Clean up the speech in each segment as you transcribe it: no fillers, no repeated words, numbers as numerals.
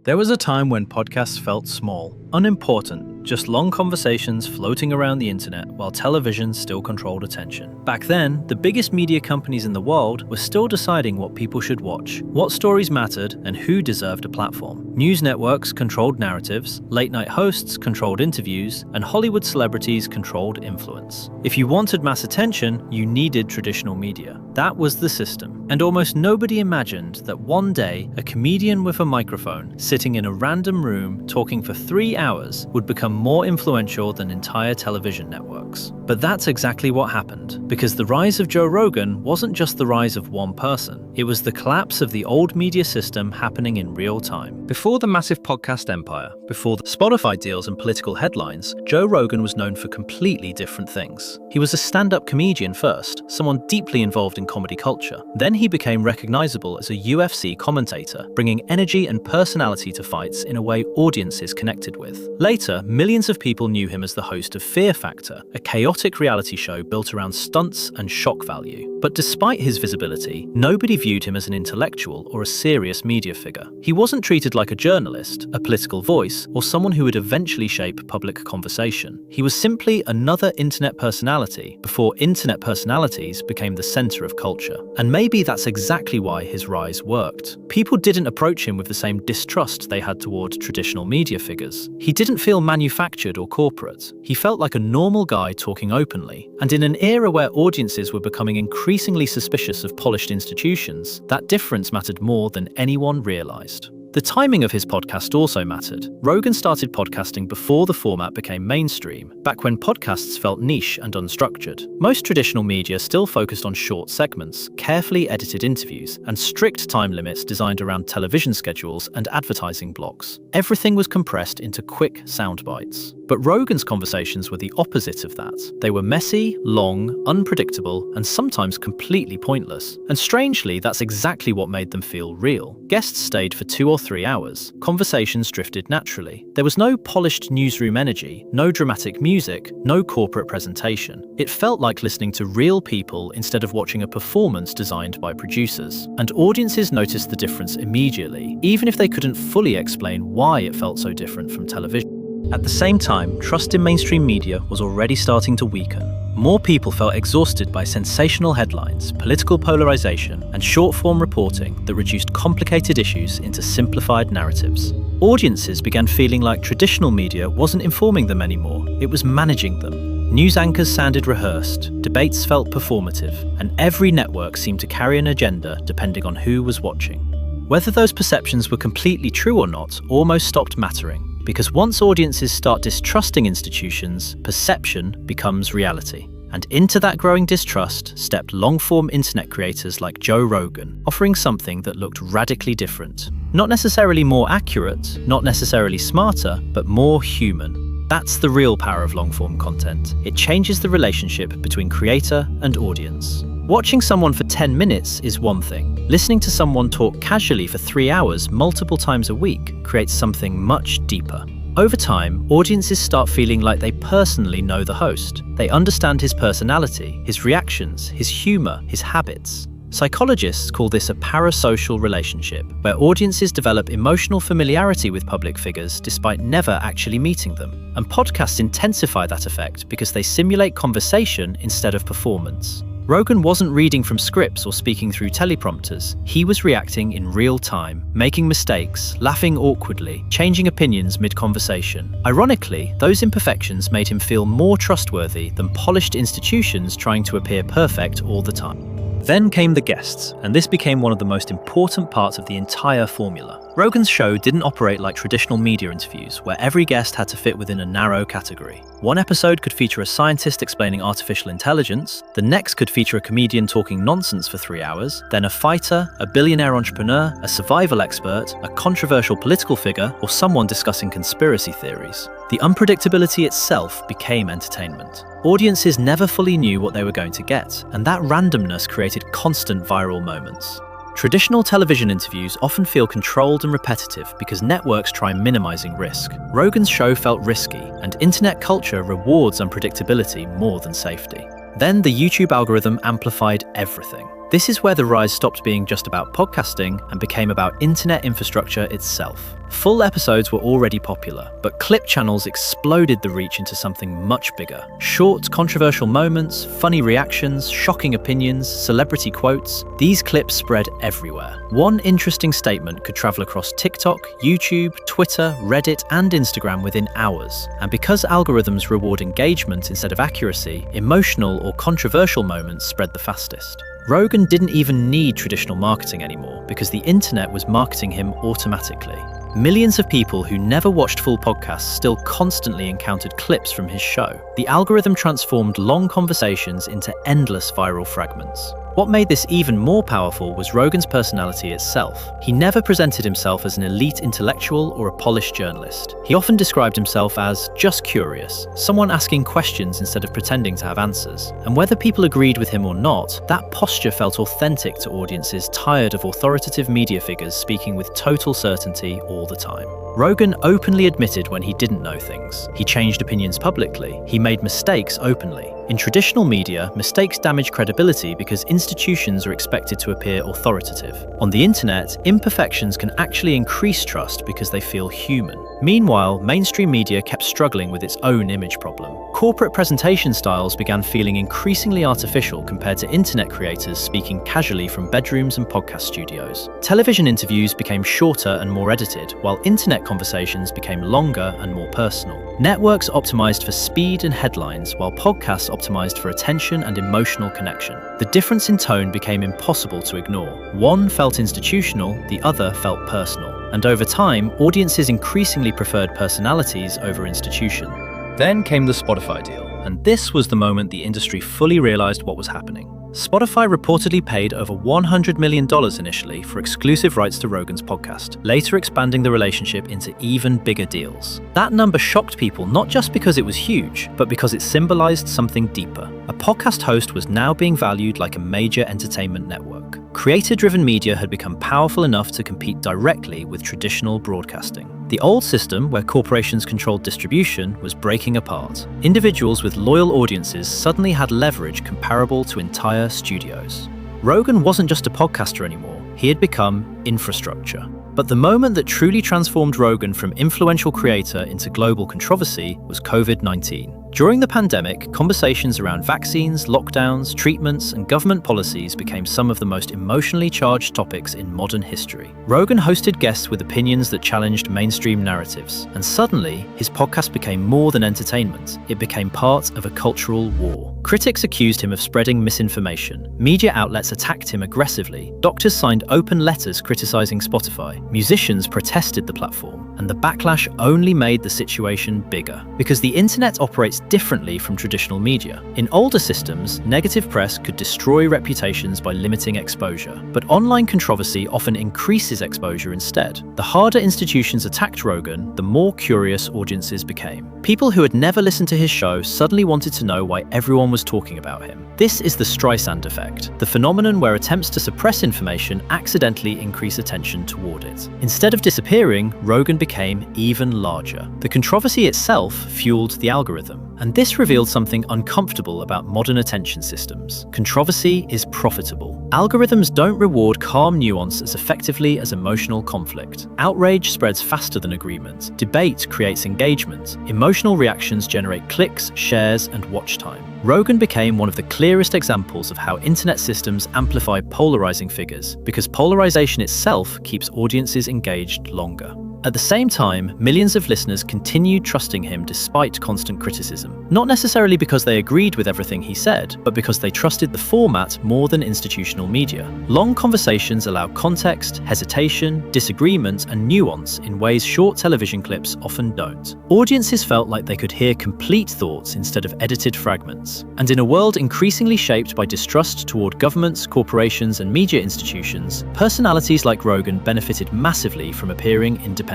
There was a time when podcasts felt small, unimportant, just long conversations floating around the internet while television still controlled attention. Back then, the biggest media companies in the world were still deciding what people should watch, what stories mattered, and who deserved a platform. News networks controlled narratives, late-night hosts controlled interviews, and Hollywood celebrities controlled influence. If you wanted mass attention, you needed traditional media. That was the system. And almost nobody imagined that one day, a comedian with a microphone, sitting in a random room talking for 3 hours, would become more influential than entire television networks. But that's exactly what happened, because the rise of Joe Rogan wasn't just the rise of one person. It was the collapse of the old media system happening in real time. Before the massive podcast empire, before the Spotify deals and political headlines, Joe Rogan was known for completely different things. He was a stand-up comedian first, someone deeply involved in comedy culture. Then he became recognizable as a UFC commentator, bringing energy and personality to fights in a way audiences connected with. Later, millions of people knew him as the host of Fear Factor, a chaotic reality show built around stunts and shock value. But despite his visibility, nobody viewed him as an intellectual or a serious media figure. He wasn't treated like a journalist, a political voice, or someone who would eventually shape public conversation. He was simply another internet personality before internet personalities became the center of culture. And maybe that's exactly why his rise worked. People didn't approach him with the same distrust they had toward traditional media figures. He didn't feel manufactured or corporate. He felt like a normal guy talking openly. And in an era where audiences were becoming increasingly suspicious of polished institutions, that difference mattered more than anyone realized. The timing of his podcast also mattered. Rogan started podcasting before the format became mainstream, back when podcasts felt niche and unstructured. Most traditional media still focused on short segments, carefully edited interviews, and strict time limits designed around television schedules and advertising blocks. Everything was compressed into quick sound bites. But Rogan's conversations were the opposite of that. They were messy, long, unpredictable, and sometimes completely pointless. And strangely, that's exactly what made them feel real. Guests stayed for 2 or 3 hours. Conversations drifted naturally. There was no polished newsroom energy, no dramatic music, no corporate presentation. It felt like listening to real people instead of watching a performance designed by producers. And audiences noticed the difference immediately, even if they couldn't fully explain why it felt so different from television. At the same time, trust in mainstream media was already starting to weaken. More people felt exhausted by sensational headlines, political polarization, and short-form reporting that reduced complicated issues into simplified narratives. Audiences began feeling like traditional media wasn't informing them anymore, it was managing them. News anchors sounded rehearsed, debates felt performative, and every network seemed to carry an agenda depending on who was watching. Whether those perceptions were completely true or not almost stopped mattering. Because once audiences start distrusting institutions, perception becomes reality. And into that growing distrust stepped long-form internet creators like Joe Rogan, offering something that looked radically different. Not necessarily more accurate, not necessarily smarter, but more human. That's the real power of long-form content. It changes the relationship between creator and audience. Watching someone for 10 minutes is one thing. Listening to someone talk casually for 3 hours multiple times a week creates something much deeper. Over time, audiences start feeling like they personally know the host. They understand his personality, his reactions, his humor, his habits. Psychologists call this a parasocial relationship, where audiences develop emotional familiarity with public figures despite never actually meeting them. And podcasts intensify that effect because they simulate conversation instead of performance. Rogan wasn't reading from scripts or speaking through teleprompters. He was reacting in real time, making mistakes, laughing awkwardly, changing opinions mid-conversation. Ironically, those imperfections made him feel more trustworthy than polished institutions trying to appear perfect all the time. Then came the guests, and this became one of the most important parts of the entire formula. Rogan's show didn't operate like traditional media interviews, where every guest had to fit within a narrow category. One episode could feature a scientist explaining artificial intelligence, the next could feature a comedian talking nonsense for 3 hours, then a fighter, a billionaire entrepreneur, a survival expert, a controversial political figure, or someone discussing conspiracy theories. The unpredictability itself became entertainment. Audiences never fully knew what they were going to get, and that randomness created constant viral moments. Traditional television interviews often feel controlled and repetitive because networks try minimizing risk. Rogan's show felt risky, and internet culture rewards unpredictability more than safety. Then the YouTube algorithm amplified everything. This is where the rise stopped being just about podcasting and became about internet infrastructure itself. Full episodes were already popular, but clip channels exploded the reach into something much bigger. Short, controversial moments, funny reactions, shocking opinions, celebrity quotes, these clips spread everywhere. One interesting statement could travel across TikTok, YouTube, Twitter, Reddit, and Instagram within hours. And because algorithms reward engagement instead of accuracy, emotional or controversial moments spread the fastest. Rogan didn't even need traditional marketing anymore because the internet was marketing him automatically. Millions of people who never watched full podcasts still constantly encountered clips from his show. The algorithm transformed long conversations into endless viral fragments. What made this even more powerful was Rogan's personality itself. He never presented himself as an elite intellectual or a polished journalist. He often described himself as just curious, someone asking questions instead of pretending to have answers. And whether people agreed with him or not, that posture felt authentic to audiences tired of authoritative media figures speaking with total certainty all the time. Rogan openly admitted when he didn't know things. He changed opinions publicly. He made mistakes openly. In traditional media, mistakes damage credibility because institutions are expected to appear authoritative. On the internet, imperfections can actually increase trust because they feel human. Meanwhile, mainstream media kept struggling with its own image problem. Corporate presentation styles began feeling increasingly artificial compared to internet creators speaking casually from bedrooms and podcast studios. Television interviews became shorter and more edited, while internet conversations became longer and more personal. Networks optimized for speed and headlines, while podcasts optimized for attention and emotional connection. The difference in tone became impossible to ignore. One felt institutional, the other felt personal. And over time, audiences increasingly preferred personalities over institution. Then came the Spotify deal, and this was the moment the industry fully realized what was happening. Spotify reportedly paid over $100 million initially for exclusive rights to Rogan's podcast, later expanding the relationship into even bigger deals. That number shocked people not just because it was huge, but because it symbolized something deeper. A podcast host was now being valued like a major entertainment network. Creator-driven media had become powerful enough to compete directly with traditional broadcasting. The old system, where corporations controlled distribution, was breaking apart. Individuals with loyal audiences suddenly had leverage comparable to entire studios. Rogan wasn't just a podcaster anymore, he had become infrastructure. But the moment that truly transformed Rogan from influential creator into global controversy was COVID-19. During the pandemic, conversations around vaccines, lockdowns, treatments, and government policies became some of the most emotionally charged topics in modern history. Rogan hosted guests with opinions that challenged mainstream narratives, and suddenly, his podcast became more than entertainment. It became part of a cultural war. Critics accused him of spreading misinformation. Media outlets attacked him aggressively. Doctors signed open letters criticizing Spotify. Musicians protested the platform, and the backlash only made the situation bigger. Because the internet operates differently from traditional media. In older systems, negative press could destroy reputations by limiting exposure, but online controversy often increases exposure instead. The harder institutions attacked Rogan, the more curious audiences became. People who had never listened to his show suddenly wanted to know why everyone was talking about him. This is the Streisand effect, the phenomenon where attempts to suppress information accidentally increase attention toward it. Instead of disappearing, Rogan became even larger. The controversy itself fueled the algorithm. And this revealed something uncomfortable about modern attention systems. Controversy is profitable. Algorithms don't reward calm nuance as effectively as emotional conflict. Outrage spreads faster than agreement. Debate creates engagement. Emotional reactions generate clicks, shares, and watch time. Rogan became one of the clearest examples of how internet systems amplify polarizing figures, because polarization itself keeps audiences engaged longer. At the same time, millions of listeners continued trusting him despite constant criticism. Not necessarily because they agreed with everything he said, but because they trusted the format more than institutional media. Long conversations allow context, hesitation, disagreement, and nuance in ways short television clips often don't. Audiences felt like they could hear complete thoughts instead of edited fragments. And in a world increasingly shaped by distrust toward governments, corporations, and media institutions, personalities like Rogan benefited massively from appearing independent.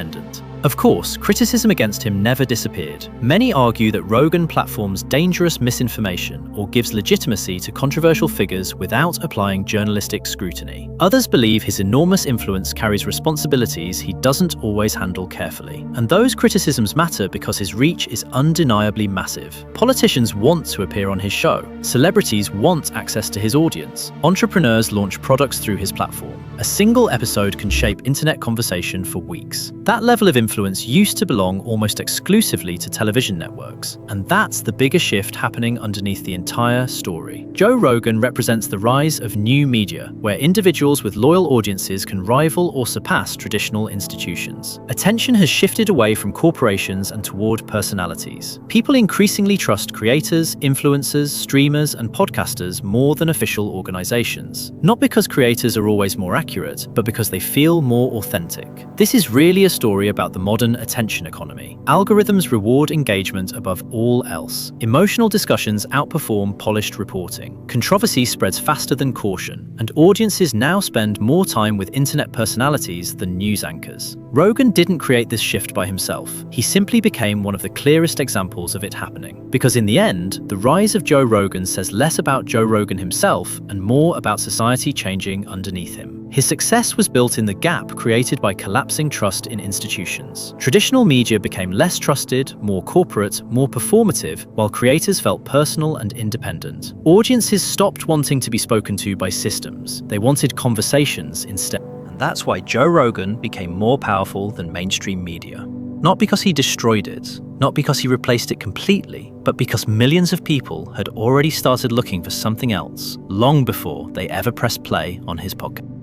Of course, criticism against him never disappeared. Many argue that Rogan platforms dangerous misinformation or gives legitimacy to controversial figures without applying journalistic scrutiny. Others believe his enormous influence carries responsibilities he doesn't always handle carefully. And those criticisms matter because his reach is undeniably massive. Politicians want to appear on his show. Celebrities want access to his audience. Entrepreneurs launch products through his platform. A single episode can shape internet conversation for weeks. That level of influence used to belong almost exclusively to television networks, and that's the bigger shift happening underneath the entire story. Joe Rogan represents the rise of new media, where individuals with loyal audiences can rival or surpass traditional institutions. Attention has shifted away from corporations and toward personalities. People increasingly trust creators, influencers, streamers, and podcasters more than official organizations. Not because creators are always more accurate, but because they feel more authentic. This is really a story about the modern attention economy. Algorithms reward engagement above all else. Emotional discussions outperform polished reporting. Controversy spreads faster than caution, and audiences now spend more time with internet personalities than news anchors. Rogan didn't create this shift by himself. He simply became one of the clearest examples of it happening. Because in the end, the rise of Joe Rogan says less about Joe Rogan himself and more about society changing underneath him. His success was built in the gap created by collapsing trust in institutions. Traditional media became less trusted, more corporate, more performative, while creators felt personal and independent. Audiences stopped wanting to be spoken to by systems. They wanted conversations instead. And that's why Joe Rogan became more powerful than mainstream media. Not because he destroyed it, not because he replaced it completely, but because millions of people had already started looking for something else long before they ever pressed play on his podcast.